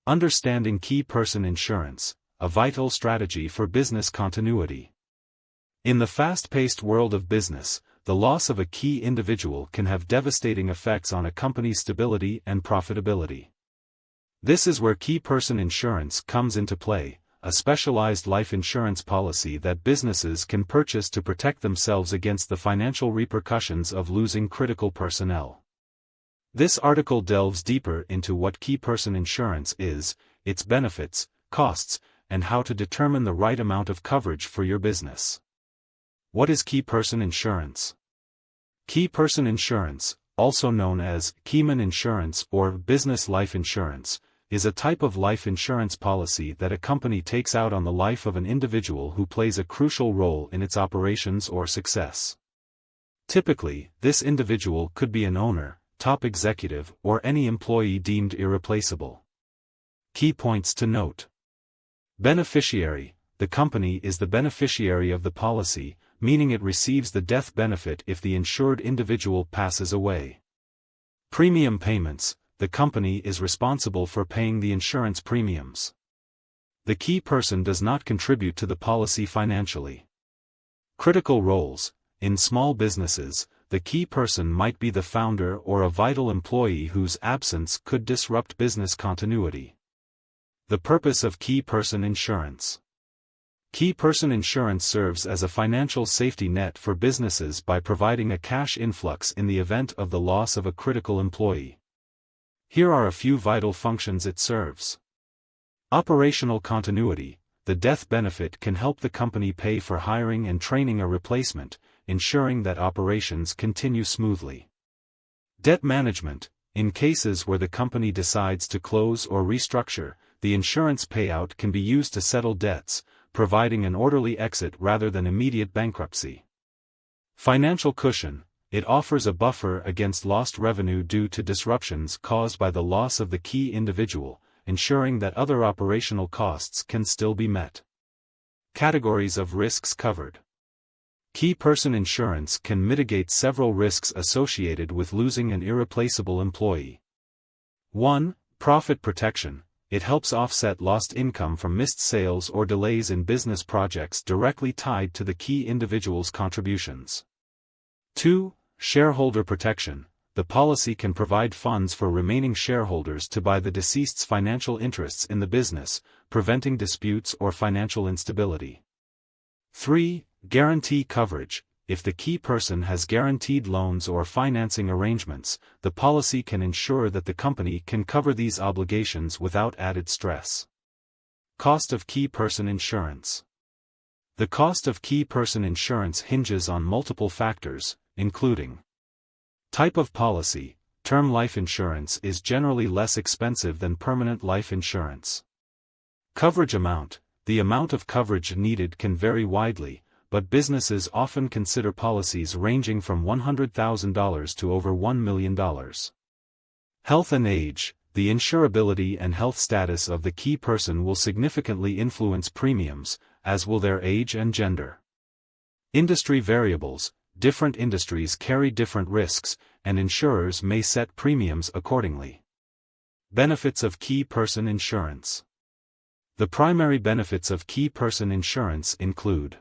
Understanding key person insurance, a vital strategy for business continuity. In the fast-paced world of business, the loss of a key individual can have devastating effects on a company's stability and profitability. This is where key person insurance comes into play, a specialized life insurance policy that businesses can purchase to protect themselves against the financial repercussions of losing critical personnel. This article delves deeper into what key person insurance is, its benefits, costs, and how to determine the right amount of coverage for your business. What is key person insurance? Key person insurance, also known as keyman insurance or business life insurance, is a type of life insurance policy that a company takes out on the life of an individual who plays a crucial role in its operations or success. Typically, this individual could be an owner, top executive, or any employee deemed irreplaceable. Key points to note. Beneficiary: the company is the beneficiary of the policy, meaning it receives the death benefit if the insured individual passes away. Premium payments: the company is responsible for paying the insurance premiums. The key person does not contribute to the policy financially. Critical roles: in small businesses, the key person might be the founder or a vital employee whose absence could disrupt business continuity. The purpose of key person insurance. Key person insurance serves as a financial safety net for businesses by providing a cash influx in the event of the loss of a critical employee. Here are a few vital functions it serves. Operational continuity: the death benefit can help the company pay for hiring and training a replacement, ensuring that operations continue smoothly. Debt management: in cases where the company decides to close or restructure, the insurance payout can be used to settle debts, providing an orderly exit rather than immediate bankruptcy. Financial cushion: it offers a buffer against lost revenue due to disruptions caused by the loss of the key individual, ensuring that other operational costs can still be met. Categories of risks covered. Key person insurance can mitigate several risks associated with losing an irreplaceable employee. 1. Profit protection: it helps offset lost income from missed sales or delays in business projects directly tied to the key individual's contributions. 2. Shareholder protection: the policy can provide funds for remaining shareholders to buy the deceased's financial interests in the business, preventing disputes or financial instability. 3. Guarantee coverage: if the key person has guaranteed loans or financing arrangements, the policy can ensure that the company can cover these obligations without added stress. Cost of key person insurance. The cost of key person insurance hinges on multiple factors, including type of policy. Term life insurance is generally less expensive than permanent life insurance. Coverage amount. The amount of coverage needed can vary widely, but businesses often consider policies ranging from $100,000 to over $1 million. Health and age. The insurability and health status of the key person will significantly influence premiums, as will their age and gender. Industry variables. Different industries carry different risks, and insurers may set premiums accordingly. Benefits of key person insurance. The primary benefits of key person insurance include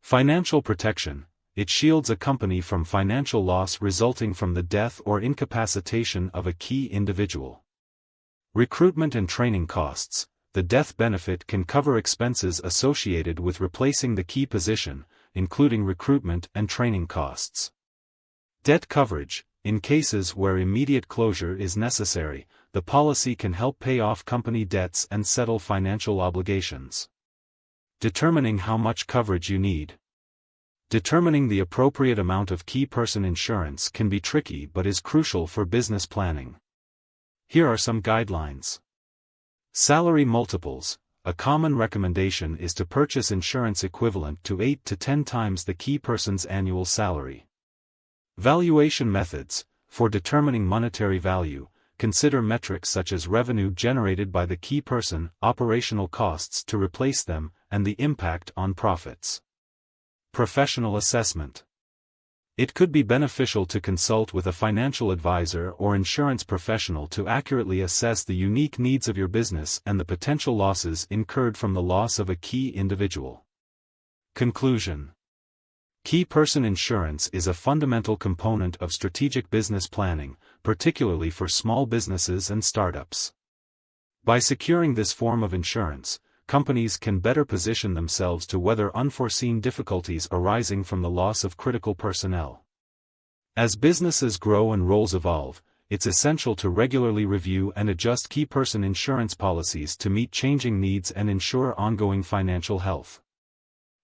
financial protection. It shields a company from financial loss resulting from the death or incapacitation of a key individual. Recruitment and training costs. The death benefit can cover expenses associated with replacing the key position, including recruitment and training costs. Debt coverage. In cases where immediate closure is necessary, the policy can help pay off company debts and settle financial obligations. Determining how much coverage you need. Determining the appropriate amount of key person insurance can be tricky but is crucial for business planning. Here are some guidelines. Salary multiples. A common recommendation is to purchase insurance equivalent to 8 to 10 times the key person's annual salary. Valuation methods. For determining monetary value, consider metrics such as revenue generated by the key person, operational costs to replace them, and the impact on profits. Professional assessment. It could be beneficial to consult with a financial advisor or insurance professional to accurately assess the unique needs of your business and the potential losses incurred from the loss of a key individual. Conclusion. Key person insurance is a fundamental component of strategic business planning, particularly for small businesses and startups. By securing this form of insurance, companies can better position themselves to weather unforeseen difficulties arising from the loss of critical personnel. As businesses grow and roles evolve, it's essential to regularly review and adjust key person insurance policies to meet changing needs and ensure ongoing financial health.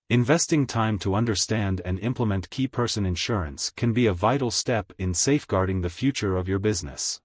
Investing time to understand and implement key person insurance can be a vital step in safeguarding the future of your business.